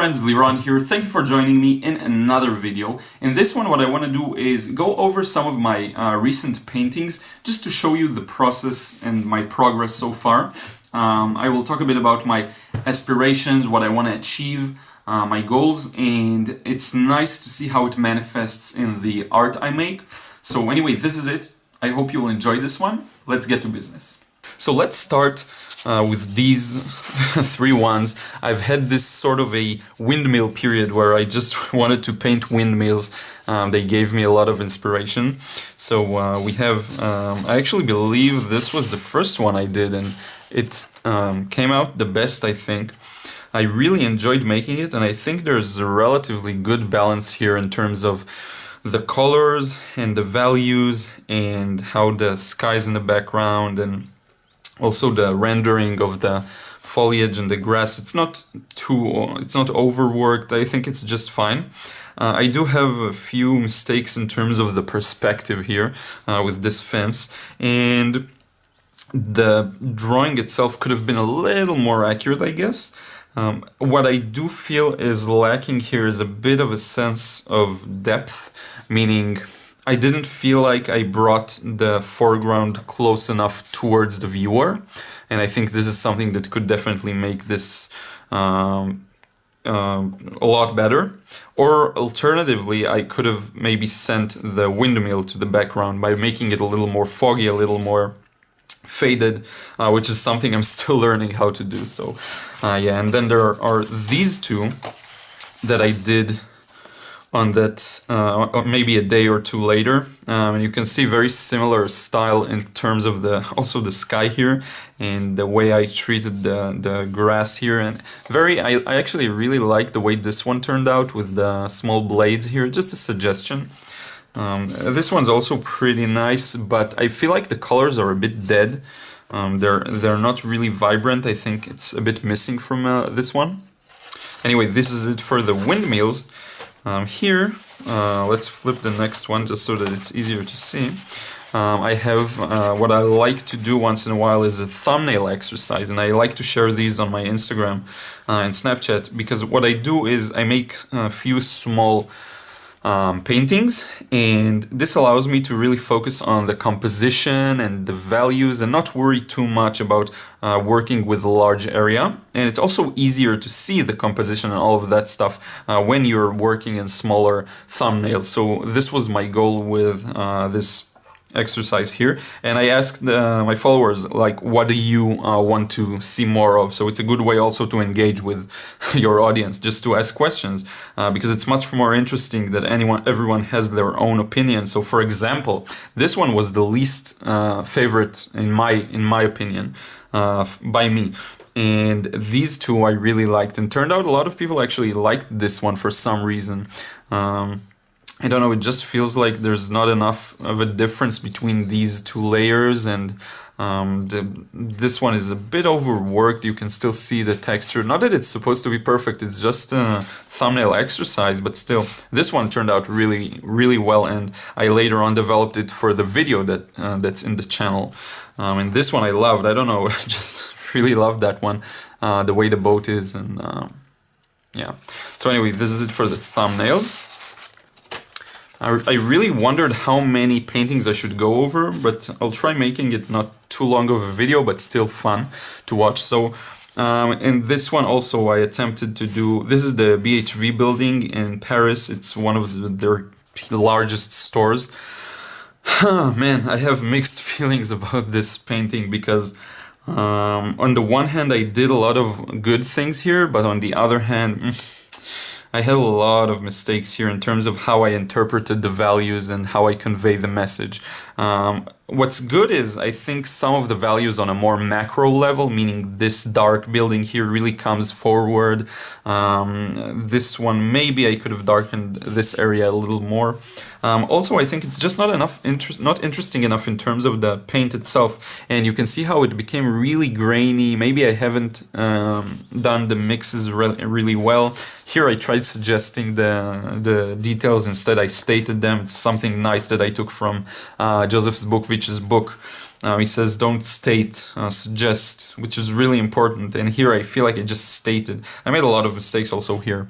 friends, Liron here. Thank you for joining me in another video. In this one, what I want to do is go over some of my recent paintings just to show you the process and my progress so far. I will talk a bit about my aspirations, what I want to achieve, my goals, and it's nice to see how it manifests in the art I make. So anyway, this is it. I hope you will enjoy this one. Let's get to business. So let's start with these three ones. I've had this sort of a windmill period where I just wanted to paint windmills. They gave me a lot of inspiration. So we have, I actually believe this was the first one I did, and it came out the best, I think. I really enjoyed making it, and I think there's a relatively good balance here in terms of the colors and the values and how the sky's in the background, and also the rendering of the foliage and the grass. It's not overworked. I think it's just fine. I do have a few mistakes in terms of the perspective here with this fence, and the drawing itself could have been a little more accurate, I guess. What I do feel is lacking here is a bit of a sense of depth, meaning I didn't feel like I brought the foreground close enough towards the viewer, and I think this is something that could definitely make this a lot better. Or alternatively, I could have maybe sent the windmill to the background by making it a little more foggy, a little more faded, which is something I'm still learning how to do. So yeah, and then there are these two that I did on that maybe a day or two later, and you can see very similar style in terms of also the sky here and the way I treated the grass here. And I actually really like the way this one turned out with the small blades here. Just a suggestion. This one's also pretty nice, but I feel like the colors are a bit dead. They're not really vibrant. I think it's a bit missing from this one. Anyway, this is it for the windmills. Here, let's flip the next one just so that it's easier to see. I have what I like to do once in a while is a thumbnail exercise, and I like to share these on my Instagram and Snapchat, because what I do is I make a few small paintings, and this allows me to really focus on the composition and the values and not worry too much about working with a large area. And it's also easier to see the composition and all of that stuff when you're working in smaller thumbnails. So this was my goal with this exercise here, and I asked my followers, like, what do you want to see more of? So it's a good way also to engage with your audience, just to ask questions, because it's much more interesting that everyone has their own opinion. So for example, this one was the least favorite in my opinion by me, and these two I really liked, and turned out a lot of people actually liked this one for some reason. I don't know, it just feels like there's not enough of a difference between these two layers, and this one is a bit overworked. You can still see the texture. Not that it's supposed to be perfect, it's just a thumbnail exercise, but still, this one turned out really, really well, and I later on developed it for the video that's in the channel. And this one I loved. I don't know, I just really loved that one, the way the boat is, and yeah. So anyway, this is it for the thumbnails. I really wondered how many paintings I should go over, but I'll try making it not too long of a video, but still fun to watch. So in this one also I attempted to do, this is the BHV building in Paris. It's one of their largest stores. Man, I have mixed feelings about this painting, because on the one hand I did a lot of good things here, but on the other hand, I had a lot of mistakes here in terms of how I interpreted the values and how I convey the message. What's good is I think some of the values on a more macro level, meaning this dark building here really comes forward. This one, maybe I could have darkened this area a little more. Also, I think it's just not interesting enough in terms of the paint itself, and you can see how it became really grainy. Maybe I haven't done the mixes really well. Here I tried suggesting the details, instead I stated them. It's something nice that I took from Joseph Zbukvich's book. He says don't state, suggest, which is really important. And here I feel like I just stated. I made a lot of mistakes also here.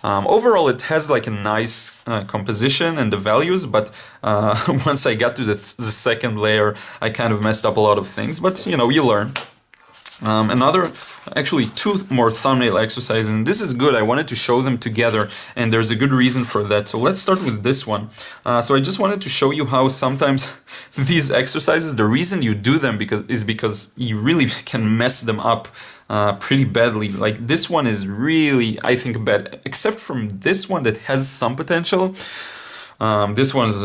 Overall, it has like a nice composition and the values, but once I got to the second layer, I kind of messed up a lot of things. But you know, you learn. Actually two more thumbnail exercises, and this is good. I wanted to show them together, and there's a good reason for that. So let's start with this one. So I just wanted to show you how sometimes these exercises, the reason you do them is because you really can mess them up pretty badly. Like this one is really, I think, bad, except from this one that has some potential. This one is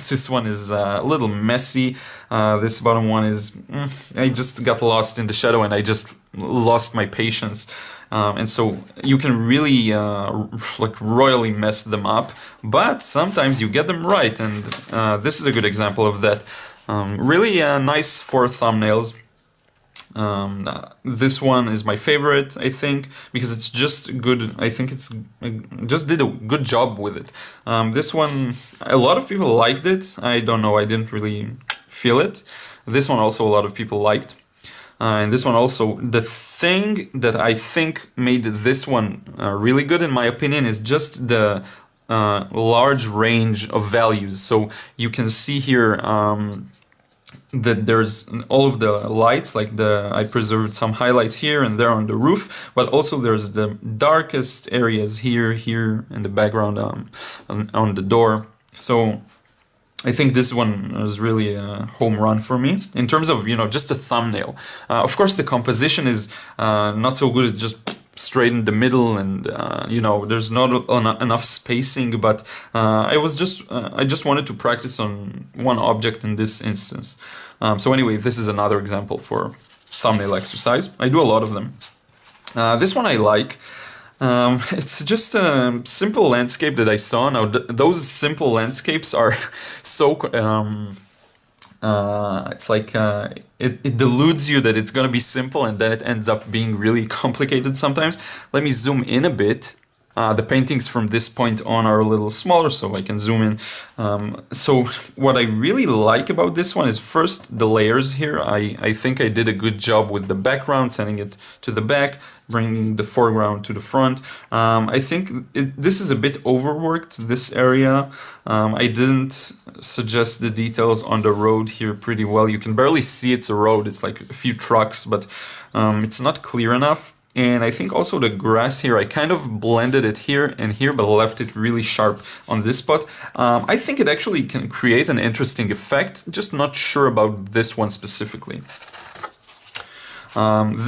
this one is a little messy. This bottom one is I just got lost in the shadow and I just lost my patience, and so you can really like royally mess them up, but sometimes you get them right, and this is a good example of that. Really nice for thumbnails. This one is my favorite, I think, because it's just good. I think just did a good job with it. This one, a lot of people liked it. I don't know, I didn't really feel it. This one also a lot of people liked. And this one also, the thing that I think made this one really good in my opinion is just the large range of values. So you can see here that there's all of the lights, like I preserved some highlights here and there on the roof, but also there's the darkest areas here in the background on the door. So I think this one is really a home run for me in terms of, you know, just a thumbnail. Of course, the composition is not so good. It's just straight in the middle, and you know, there's not enough spacing. But I just wanted to practice on one object in this instance. So anyway, this is another example for thumbnail exercise. I do a lot of them. This one I like. It's just a simple landscape that I saw. Now, those simple landscapes are so... it's like it deludes you that it's going to be simple, and then it ends up being really complicated sometimes. Let me zoom in a bit. The paintings from this point on are a little smaller, so I can zoom in. So what I really like about this one is first the layers here. I think I did a good job with the background, sending it to the back, bringing the foreground to the front. I think this is a bit overworked, this area. I didn't suggest the details on the road here pretty well. You can barely see it's a road. It's like a few trucks, but it's not clear enough. And I think also the grass here, I kind of blended it here and here, but left it really sharp on this spot. I think it actually can create an interesting effect, just not sure about this one specifically.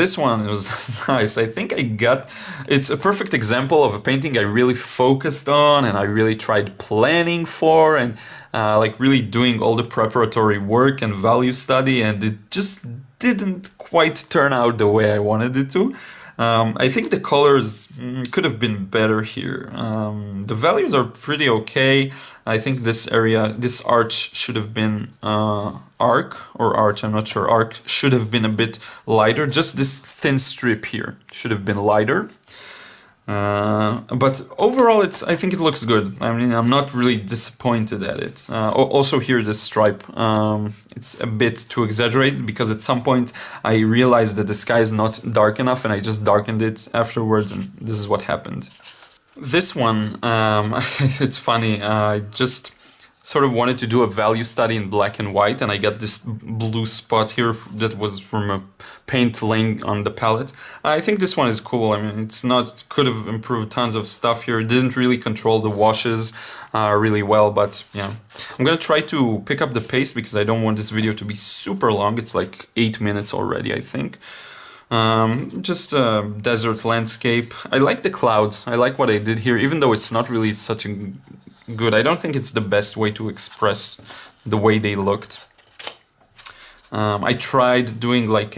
This one was nice. I think it's a perfect example of a painting I really focused on and I really tried planning for, and like really doing all the preparatory work and value study, and it just didn't quite turn out the way I wanted it to. I think the colors could have been better here. The values are pretty okay. I think this area, this arch should have been arc, I'm not sure, arc should have been a bit lighter. Just this thin strip here should have been lighter. But overall, I think it looks good. I mean, I'm not really disappointed at it. Also here, this stripe, it's a bit too exaggerated because at some point I realized that the sky is not dark enough and I just darkened it afterwards, and this is what happened. This one, it's funny, I just sort of wanted to do a value study in black and white, and I got this blue spot here that was from a paint laying on the palette. I think this one is cool. I mean, it's not, could have improved tons of stuff here. It didn't really control the washes really well, but yeah. I'm gonna try to pick up the pace because I don't want this video to be super long. It's like 8 minutes already, I think. Just a desert landscape. I like the clouds. I like what I did here, even though it's not really such a good. I don't think it's the best way to express the way they looked. I tried doing like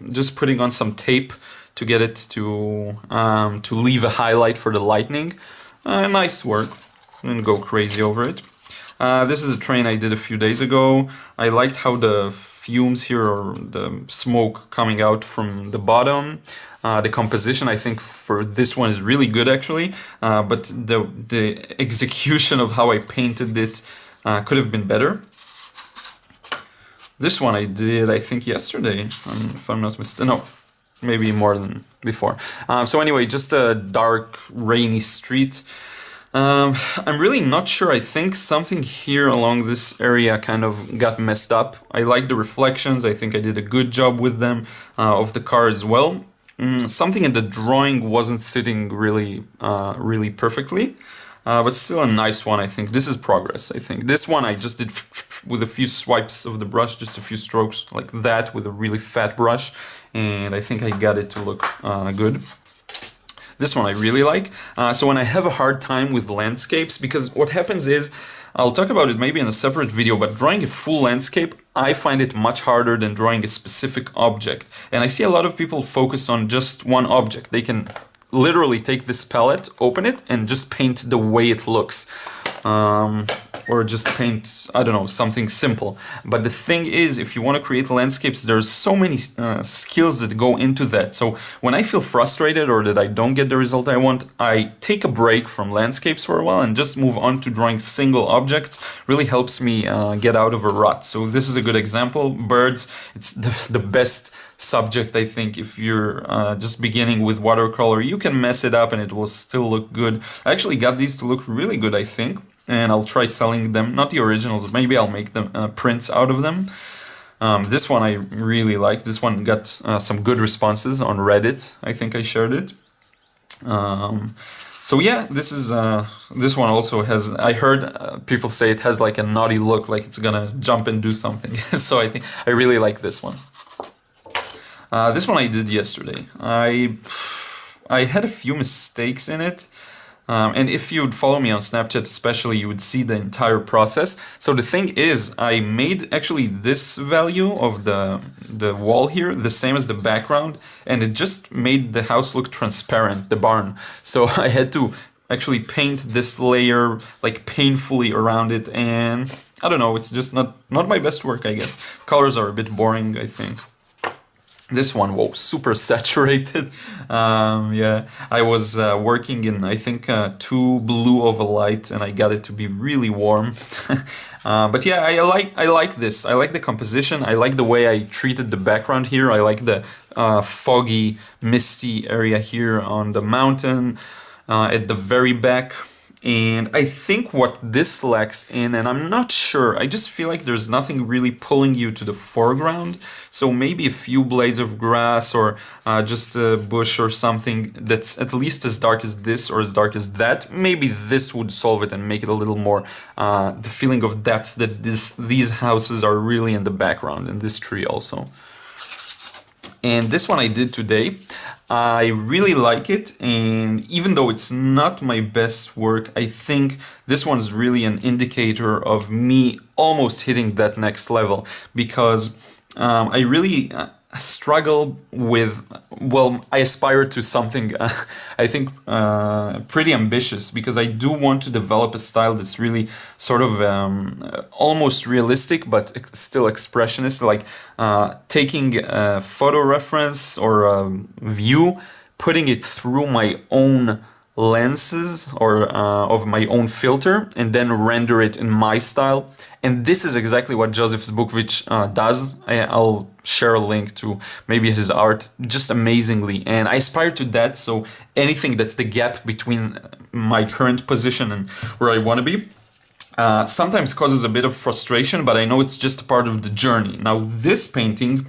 just putting on some tape to get it to leave a highlight for the lightning. Nice work. I'm gonna go crazy over it. This is a train I did a few days ago. I liked how the fumes here, or the smoke coming out from the bottom. The composition, I think, for this one is really good actually, but the execution of how I painted it could have been better. This one I did, I think, yesterday, if I'm not mistaken. No, maybe more than before. So anyway, just a dark, rainy street. I'm really not sure. I think something here along this area kind of got messed up. I like the reflections. I think I did a good job with them, of the car as well. Something in the drawing wasn't sitting really, really perfectly. But still a nice one, I think. This is progress, I think. This one I just did with a few swipes of the brush, just a few strokes like that with a really fat brush. And I think I got it to look good. This one I really like. So when I have a hard time with landscapes, because what happens is, I'll talk about it maybe in a separate video, but drawing a full landscape, I find it much harder than drawing a specific object. And I see a lot of people focus on just one object. They can literally take this palette, open it, and just paint the way it looks. Or just paint, I don't know, something simple. But the thing is, if you want to create landscapes, there's so many skills that go into that. So when I feel frustrated or that I don't get the result I want, I take a break from landscapes for a while and just move on to drawing single objects. Really helps me get out of a rut. So this is a good example. Birds, it's the best subject, I think. If you're just beginning with watercolor, you can mess it up and it will still look good. I actually got these to look really good, I think. And I'll try selling them, not the originals, maybe I'll make them prints out of them. This one I really like. This one got some good responses on Reddit. I think I shared it. So yeah, this one also has, I heard people say it has like a naughty look, like it's gonna jump and do something. So I think I really like this one. This one I did yesterday. I had a few mistakes in it. And if you would follow me on Snapchat especially, you would see the entire process. So the thing is, I made actually this value of the wall here the same as the background, and it just made the house look transparent, the barn. So I had to actually paint this layer like painfully around it, and I don't know, it's just not my best work, I guess. Colors are a bit boring, I think. This one, whoa, super saturated. Yeah, I was working in, I think, too blue of a light, and I got it to be really warm. But yeah, I like this. I like the composition. I like the way I treated the background here. I like the foggy, misty area here on the mountain at the very back. And I think what this lacks in, and I'm not sure, I just feel like there's nothing really pulling you to the foreground. So maybe a few blades of grass or just a bush or something that's at least as dark as this or as dark as that. Maybe this would solve it and make it a little more the feeling of depth that these houses are really in the background, and this tree also. And this one I did today. I really like it, and even though it's not my best work, I think this one is really an indicator of me almost hitting that next level, because I really struggle with, well, I aspire to something, I think, pretty ambitious, because I do want to develop a style that's really sort of almost realistic, but still expressionist, like taking a photo reference or a view, putting it through my own lenses or of my own filter, and then render it in my style. And this is exactly what Joseph Zbukvic does. I'll share a link to maybe his art just amazingly, and I aspire to that. So anything that's the gap between my current position and where I want to be sometimes causes a bit of frustration, but I know it's just a part of the journey. Now this painting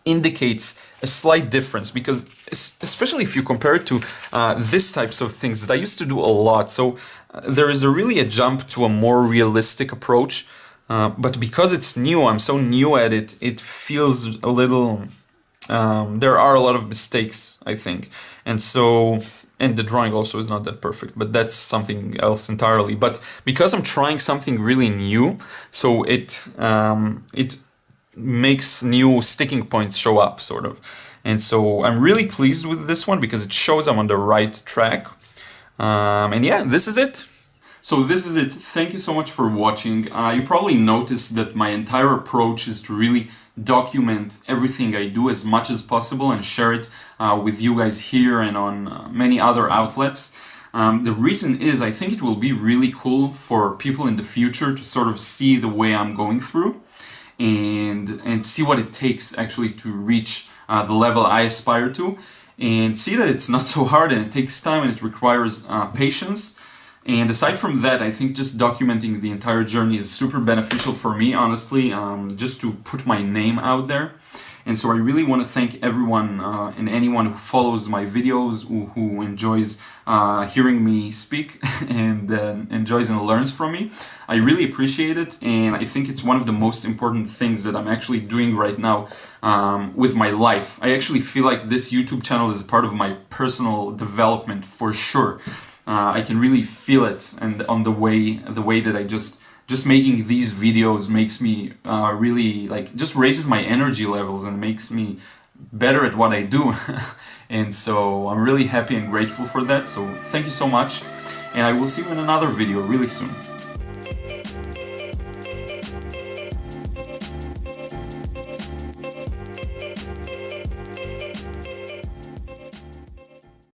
indicates a slight difference, because especially if you compare it to these types of things that I used to do a lot, so there is really a jump to a more realistic approach, but because it's new, I'm so new at it, it feels a little, there are a lot of mistakes, I think, and the drawing also is not that perfect, but that's something else entirely. But because I'm trying something really new, so it makes new sticking points show up, sort of. And so I'm really pleased with this one because it shows I'm on the right track. And yeah, this is it. So this is it. Thank you so much for watching. You probably noticed that my entire approach is to really document everything I do as much as possible and share it with you guys here and on many other outlets. The reason is I think it will be really cool for people in the future to sort of see the way I'm going through. and see what it takes actually to reach the level I aspire to, and see that it's not so hard and it takes time and it requires patience. And aside from that, I think just documenting the entire journey is super beneficial for me, honestly, just to put my name out there. And so I really want to thank everyone and anyone who follows my videos, who enjoys hearing me speak and enjoys and learns from me. I really appreciate it, and I think it's one of the most important things that I'm actually doing right now with my life. I actually feel like this YouTube channel is a part of my personal development for sure. I can really feel it, and on the way that I just making these videos makes me really, like, just raises my energy levels and makes me better at what I do. And so I'm really happy and grateful for that. So thank you so much, and I will see you in another video really soon.